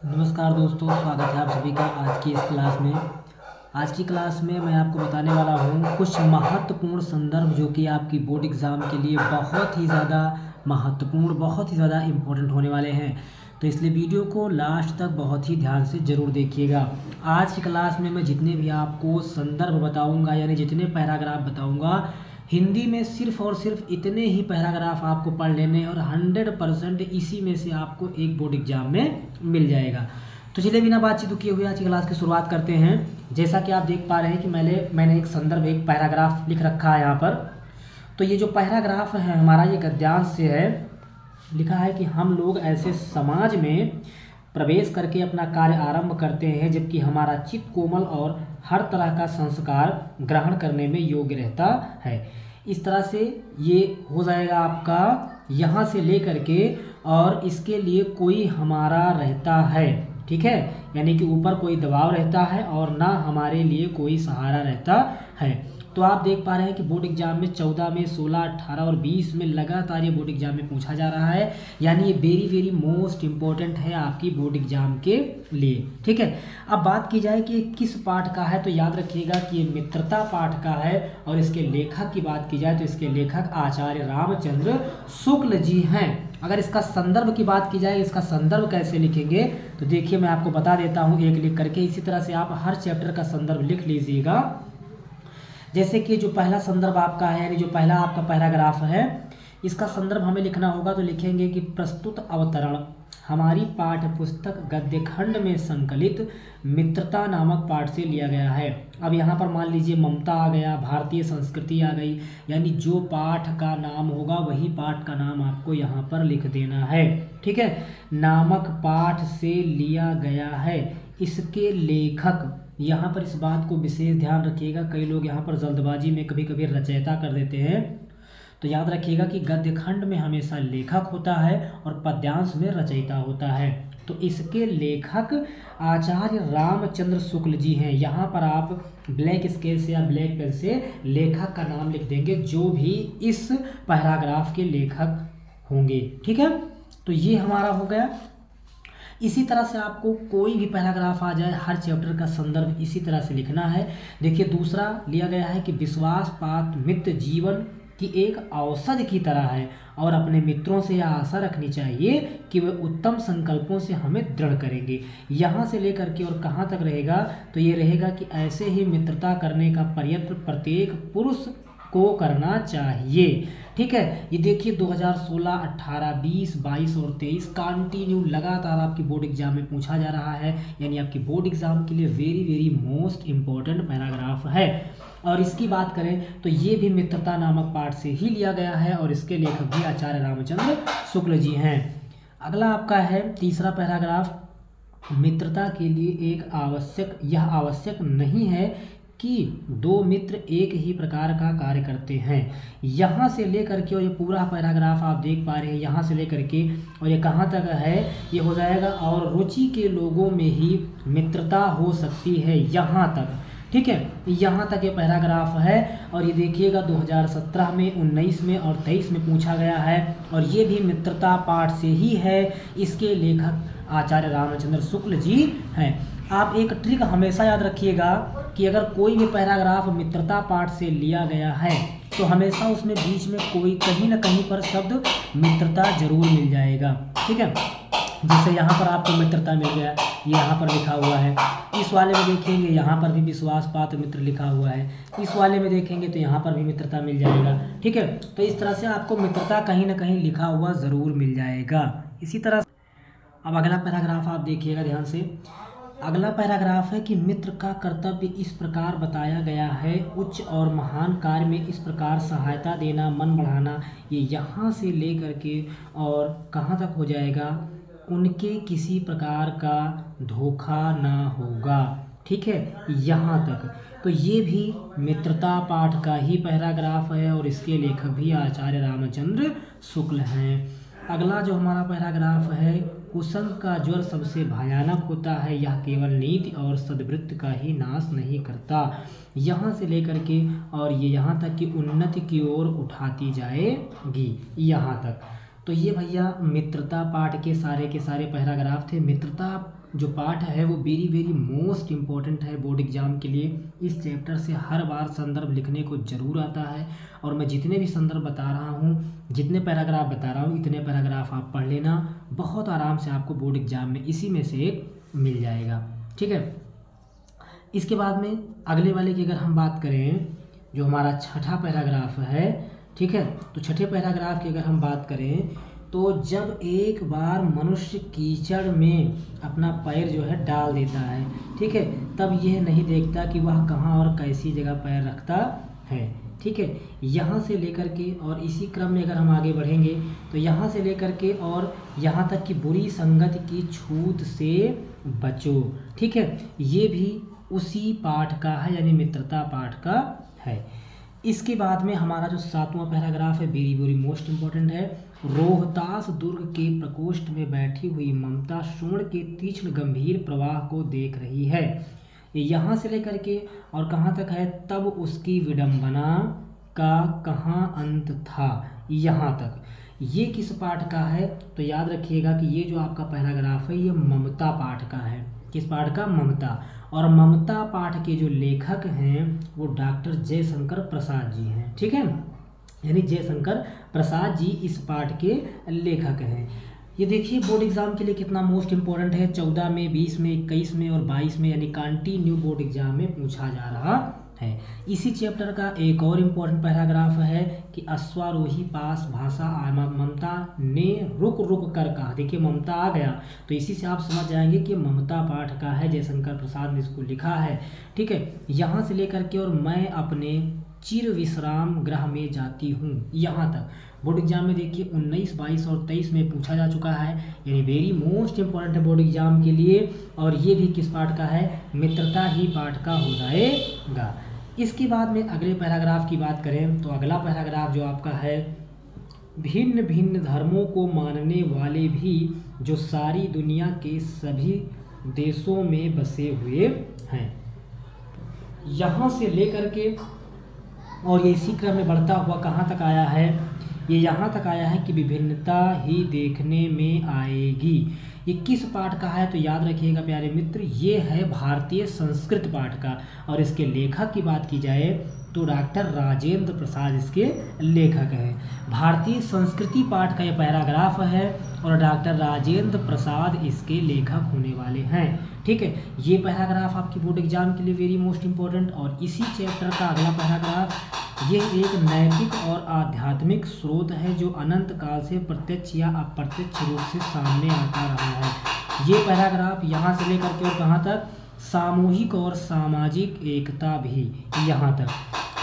नमस्कार दोस्तों, स्वागत है आप सभी का आज की इस क्लास में। आज की क्लास में मैं आपको बताने वाला हूँ कुछ महत्वपूर्ण संदर्भ जो कि आपकी बोर्ड एग्ज़ाम के लिए बहुत ही ज़्यादा महत्वपूर्ण, बहुत ही ज़्यादा इम्पोर्टेंट होने वाले हैं। तो इसलिए वीडियो को लास्ट तक बहुत ही ध्यान से ज़रूर देखिएगा। आज की क्लास में मैं जितने भी आपको संदर्भ बताऊँगा, यानी जितने पैराग्राफ बताऊँगा, हिंदी में सिर्फ और सिर्फ इतने ही पैराग्राफ आपको पढ़ लेने हैं और 100% इसी में से आपको एक बोर्ड एग्जाम में मिल जाएगा। तो चलिए बिना बातचीत किए हुए आज की क्लास की शुरुआत करते हैं। जैसा कि आप देख पा रहे हैं कि मैंने एक संदर्भ, एक पैराग्राफ लिख रखा है यहाँ पर। तो ये जो पैराग्राफ है हमारा, ये गद्यांश से है। लिखा है कि हम लोग ऐसे समाज में प्रवेश करके अपना कार्य आरंभ करते हैं जबकि हमारा चित्त कोमल और हर तरह का संस्कार ग्रहण करने में योग्य रहता है। इस तरह से ये हो जाएगा आपका, यहाँ से ले करके और इसके लिए कोई हमारा रहता है, ठीक है, यानी कि ऊपर कोई दबाव रहता है और ना हमारे लिए कोई सहारा रहता है। तो आप देख पा रहे हैं कि बोर्ड एग्जाम में 14 में 16, 18 और 20 में लगातार ये बोर्ड एग्जाम में पूछा जा रहा है, यानी ये वेरी वेरी मोस्ट इम्पोर्टेंट है आपकी बोर्ड एग्जाम के लिए, ठीक है। अब बात की जाए कि किस पाठ का है, तो याद रखिएगा कि ये मित्रता पाठ का है और इसके लेखक की बात की जाए तो इसके लेखक आचार्य रामचंद्र शुक्ल जी हैं। अगर इसका संदर्भ की बात की जाए, इसका संदर्भ कैसे लिखेंगे, तो देखिए मैं आपको बता देता हूँ एक लिख करके। इसी तरह से आप हर चैप्टर का संदर्भ लिख लीजिएगा। जैसे कि जो पहला संदर्भ आपका है, यानी जो पहला आपका पैराग्राफ है, इसका संदर्भ हमें लिखना होगा। तो लिखेंगे कि प्रस्तुत अवतरण हमारी पाठ्य पुस्तक गद्य खंड में संकलित मित्रता नामक पाठ से लिया गया है। अब यहाँ पर मान लीजिए ममता आ गया, भारतीय संस्कृति आ गई, यानी जो पाठ का नाम होगा वही पाठ का नाम आपको यहाँ पर लिख देना है, ठीक है। नामक पाठ से लिया गया है। इसके लेखक, यहाँ पर इस बात को विशेष ध्यान रखिएगा, कई लोग यहाँ पर जल्दबाजी में कभी कभी रचयिता कर देते हैं। तो याद रखिएगा कि गद्य खंड में हमेशा लेखक होता है और पद्यांश में रचयिता होता है। तो इसके लेखक आचार्य रामचंद्र शुक्ल जी हैं। यहाँ पर आप ब्लैक स्केल से या ब्लैक पेन से लेखक का नाम लिख देंगे, जो भी इस पैराग्राफ के लेखक होंगे, ठीक है। तो ये हमारा हो गया। इसी तरह से आपको कोई भी पैराग्राफ आ जाए, हर चैप्टर का संदर्भ इसी तरह से लिखना है। देखिए दूसरा लिया गया है कि विश्वासपात मित्र जीवन की एक औषधि की तरह है और अपने मित्रों से यह आशा रखनी चाहिए कि वे उत्तम संकल्पों से हमें दृढ़ करेंगे। यहाँ से लेकर के और कहाँ तक रहेगा, तो ये रहेगा कि ऐसे ही मित्रता करने का प्रयत्न प्रत्येक पुरुष को करना चाहिए, ठीक है। ये देखिए 2016, 18, 20, 22 और 23 कंटिन्यू लगातार आपकी बोर्ड एग्जाम में पूछा जा रहा है, यानी आपकी बोर्ड एग्जाम के लिए very very most important paragraph है। और इसकी बात करें तो ये भी मित्रता नामक पाठ से ही लिया गया है और इसके लेखक भी आचार्य रामचंद्र शुक्ल जी हैं। अगला आपका है तीसरा पैराग्राफ, मित्रता के लिए यह आवश्यक नहीं है कि दो मित्र एक ही प्रकार का कार्य करते हैं। यहाँ से लेकर के और ये पूरा पैराग्राफ आप देख पा रहे हैं, यहाँ से लेकर के और ये कहाँ तक है, ये हो जाएगा और रुचि के लोगों में ही मित्रता हो सकती है, यहाँ तक, ठीक है। यहाँ तक ये पैराग्राफ है और ये देखिएगा 2017 में, 19 में और 23 में पूछा गया है और ये भी मित्रता पाठ से ही है। इसके लेखक आचार्य रामचंद्र शुक्ल जी हैं। आप एक ट्रिक हमेशा याद रखिएगा कि अगर कोई भी पैराग्राफ मित्रता पाठ से लिया गया है तो हमेशा उसमें बीच में कोई कहीं ना कहीं पर शब्द मित्रता जरूर मिल जाएगा, ठीक है। जैसे यहाँ पर आपको मित्रता मिल गया, ये यहाँ पर लिखा हुआ है। इस वाले में देखेंगे यहाँ पर भी विश्वास पात्र मित्र लिखा हुआ है। इस वाले में देखेंगे तो यहाँ पर भी मित्रता मिल जाएगा, ठीक है। तो इस तरह से आपको मित्रता कहीं ना कहीं लिखा हुआ ज़रूर मिल जाएगा। इसी तरह अब अगला पैराग्राफ आप देखिएगा ध्यान से। अगला पैराग्राफ है कि मित्र का कर्तव्य इस प्रकार बताया गया है, उच्च और महान कार्य में इस प्रकार सहायता देना, मन बढ़ाना। ये यहाँ से ले करके और कहाँ तक हो जाएगा, उनके किसी प्रकार का धोखा ना होगा, ठीक है, यहाँ तक। तो ये भी मित्रता पाठ का ही पैराग्राफ है और इसके लेखक भी आचार्य रामचंद्र शुक्ल हैं। अगला जो हमारा पैराग्राफ है, कुसंग का ज्वर सबसे भयानक होता है, यह केवल नीति और सद्वृत्ति का ही नाश नहीं करता। यहाँ से लेकर के और ये यहाँ तक कि उन्नति की ओर उठाती जाएगी, यहाँ तक। तो ये भैया मित्रता पाठ के सारे पैराग्राफ थे। मित्रता जो पाठ है वो वेरी वेरी मोस्ट इम्पॉर्टेंट है बोर्ड एग्जाम के लिए। इस चैप्टर से हर बार संदर्भ लिखने को ज़रूर आता है, और मैं जितने भी संदर्भ बता रहा हूँ, जितने पैराग्राफ बता रहा हूँ, इतने पैराग्राफ आप पढ़ लेना, बहुत आराम से आपको बोर्ड एग्जाम में इसी में से एक मिल जाएगा। ठीक है, इसके बाद में अगले वाले की अगर हम बात करें, जो हमारा छठा पैराग्राफ है, ठीक है, तो छठे पैराग्राफ की अगर हम बात करें तो जब एक बार मनुष्य कीचड़ में अपना पैर जो है डाल देता है, ठीक है, तब यह नहीं देखता कि वह कहाँ और कैसी जगह पैर रखता है। ठीक है, यहाँ से लेकर के और इसी क्रम में अगर हम आगे बढ़ेंगे तो यहाँ से लेकर के और यहाँ तक कि बुरी संगत की छूत से बचो। ठीक है, ये भी उसी पाठ का है, यानी मित्रता पाठ का है। इसके बाद में हमारा जो सातवां पैराग्राफ है वेरी वेरी मोस्ट इम्पोर्टेंट है। रोहतास दुर्ग के प्रकोष्ठ में बैठी हुई ममता स्वर्ण के तीक्ष्ण गंभीर प्रवाह को देख रही है। यहाँ से लेकर के और कहाँ तक है, तब उसकी विडंबना का कहाँ अंत था, यहाँ तक। ये किस पाठ का है, तो याद रखिएगा कि ये जो आपका पैराग्राफ है ये ममता पाठ का है। किस पाठ का, ममता। और ममता पाठ के जो लेखक हैं वो डॉक्टर जयशंकर प्रसाद जी हैं। ठीक है, यानी जयशंकर प्रसाद जी इस पाठ के लेखक हैं। ये देखिए बोर्ड एग्जाम के लिए कितना मोस्ट इम्पोर्टेंट है। 14 में, 20 में, 21 में और 22 में, यानी कंटिन्यू बोर्ड एग्जाम में पूछा जा रहा है। इसी चैप्टर का एक और इम्पोर्टेंट पैराग्राफ है कि अश्वारोही पास भाषा ममता ने रुक रुक कर कहा। देखिए ममता आ गया तो इसी से आप समझ जाएंगे कि ममता पाठ का है, जयशंकर प्रसाद ने इसको लिखा है। ठीक है, यहाँ से लेकर के और मैं अपने चिर विश्राम गृह में जाती हूँ, यहाँ तक बोर्ड एग्जाम में देखिए 19, 22 और 23 में पूछा जा चुका है, यानी वेरी मोस्ट इम्पोर्टेंट है बोर्ड एग्जाम के लिए। और ये भी किस पाठ का है, मित्रता ही पाठ का हो जाएगा। इसके बाद में अगले पैराग्राफ की बात करें तो अगला पैराग्राफ जो आपका है, भिन्न भिन्न धर्मों को मानने वाले भी जो सारी दुनिया के सभी देशों में बसे हुए हैं, यहाँ से लेकर के और ये इसी क्रम में बढ़ता हुआ कहाँ तक आया है, ये यहाँ तक आया है कि विभिन्नता ही देखने में आएगी। ये किस पाठ का है, तो याद रखिएगा प्यारे मित्र, ये है भारतीय संस्कृत पाठ का। और इसके लेखक की बात की जाए तो डॉक्टर राजेंद्र प्रसाद इसके लेखक हैं। भारतीय संस्कृति पाठ का ये पैराग्राफ है और डॉक्टर राजेंद्र प्रसाद इसके लेखक होने वाले हैं। ठीक है, ये पैराग्राफ आपकी बोर्ड एग्जाम के लिए वेरी मोस्ट इम्पोर्टेंट। और इसी चैप्टर का अगला पैराग्राफ, ये एक नैतिक और आध्यात्मिक स्रोत है जो अनंत काल से प्रत्यक्ष या अप्रत्यक्ष रूप से सामने आता रहा है। ये पैराग्राफ यहाँ से लेकर के और कहाँ तक, सामूहिक और सामाजिक एकता भी, यहाँ तक।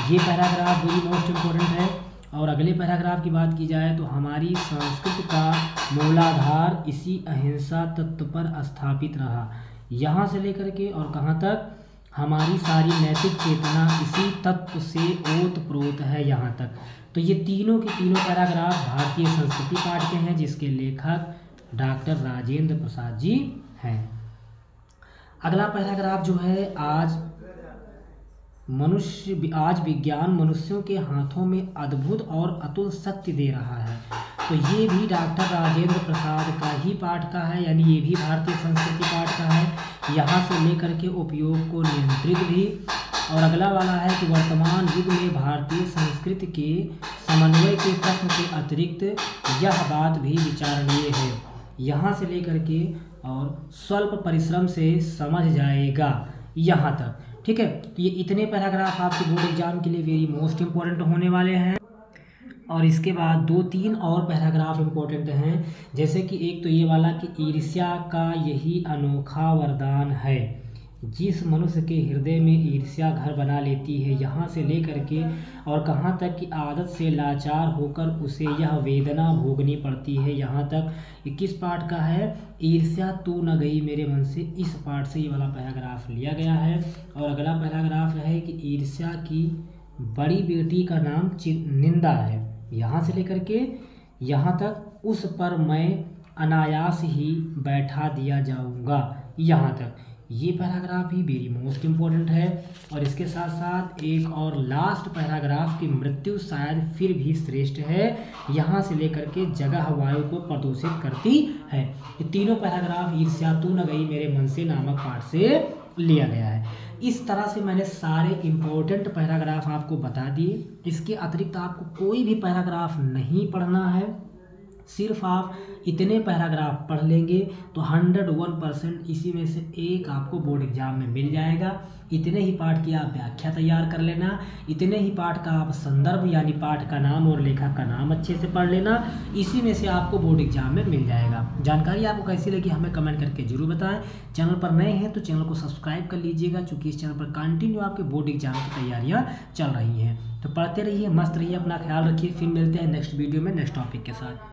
ये पैराग्राफ वेरी मोस्ट इम्पोर्टेंट है। और अगले पैराग्राफ की बात की जाए तो हमारी संस्कृति का मूलाधार इसी अहिंसा तत्व पर स्थापित रहा, यहाँ से लेकर के और कहाँ तक, हमारी सारी नैतिक चेतना इसी तत्व से ओतप्रोत है, यहाँ तक। तो ये तीनों के तीनों पैराग्राफ भारतीय संस्कृति पाठ के हैं जिसके लेखक डॉक्टर राजेंद्र प्रसाद जी हैं। अगला पैराग्राफ जो है, आज विज्ञान मनुष्यों के हाथों में अद्भुत और अतुल शक्ति दे रहा है। तो ये भी डॉक्टर राजेंद्र प्रसाद का ही पाठ का है, यानी ये भी भारतीय संस्कृति पाठ का है। यहाँ से लेकर के उपयोग को नियंत्रित भी। और अगला वाला है कि वर्तमान युग में भारतीय संस्कृति के समन्वय के प्रश्न के अतिरिक्त यह बात भी विचारणीय है, यहाँ से लेकर के और स्वल्प परिश्रम से समझ जाएगा, यहाँ तक। ठीक है, तो ये इतने पैराग्राफ आपके बोर्ड एग्जाम के लिए वेरी मोस्ट इम्पोर्टेंट होने वाले हैं। और इसके बाद 2-3 और पैराग्राफ इम्पोर्टेंट हैं, जैसे कि एक तो ये वाला कि ईर्ष्या का यही अनोखा वरदान है, जिस मनुष्य के हृदय में ईर्ष्या घर बना लेती है, यहाँ से लेकर के और कहाँ तक कि आदत से लाचार होकर उसे यह वेदना भोगनी पड़ती है, यहाँ तक। ये किस पाठ का है, ईर्ष्या तू न गई मेरे मन से, इस पाठ से ये वाला पैराग्राफ लिया गया है। और अगला पैराग्राफ है कि ईर्ष्या की बड़ी बेटी का नाम निंदा है, यहाँ से लेकर के यहाँ तक, उस पर मैं अनायास ही बैठा दिया जाऊँगा, यहाँ तक। ये पैराग्राफ भी वेरी मोस्ट इम्पोर्टेंट है। और इसके साथ साथ एक और लास्ट पैराग्राफ की मृत्यु शायद फिर भी श्रेष्ठ है, यहाँ से लेकर के जगह वायु को प्रदूषित करती है। ये तीनों पैराग्राफ ईर्ष्या तू न गई मेरे मन से नामक पाठ से लिया गया है। इस तरह से मैंने सारे इम्पोर्टेंट पैराग्राफ आपको बता दिए। इसके अतिरिक्त आपको कोई भी पैराग्राफ नहीं पढ़ना है, सिर्फ आप इतने पैराग्राफ पढ़ लेंगे तो 101% इसी में से एक आपको बोर्ड एग्जाम में मिल जाएगा। इतने ही पाठ की आप व्याख्या तैयार कर लेना, इतने ही पाठ का आप संदर्भ यानी पाठ का नाम और लेखक का नाम अच्छे से पढ़ लेना, इसी में से आपको बोर्ड एग्जाम में मिल जाएगा। जानकारी आपको कैसी लगी हमें कमेंट करके जरूर बताएं। चैनल पर नए हैं तो चैनल को सब्सक्राइब कर लीजिएगा, क्योंकि इस चैनल पर कंटिन्यू आपके बोर्ड एग्जाम की तैयारियाँ चल रही हैं। तो पढ़ते रहिए, मस्त रहिए, अपना ख्याल रखिए। फिर मिलते हैं नेक्स्ट वीडियो में नेक्स्ट टॉपिक के साथ।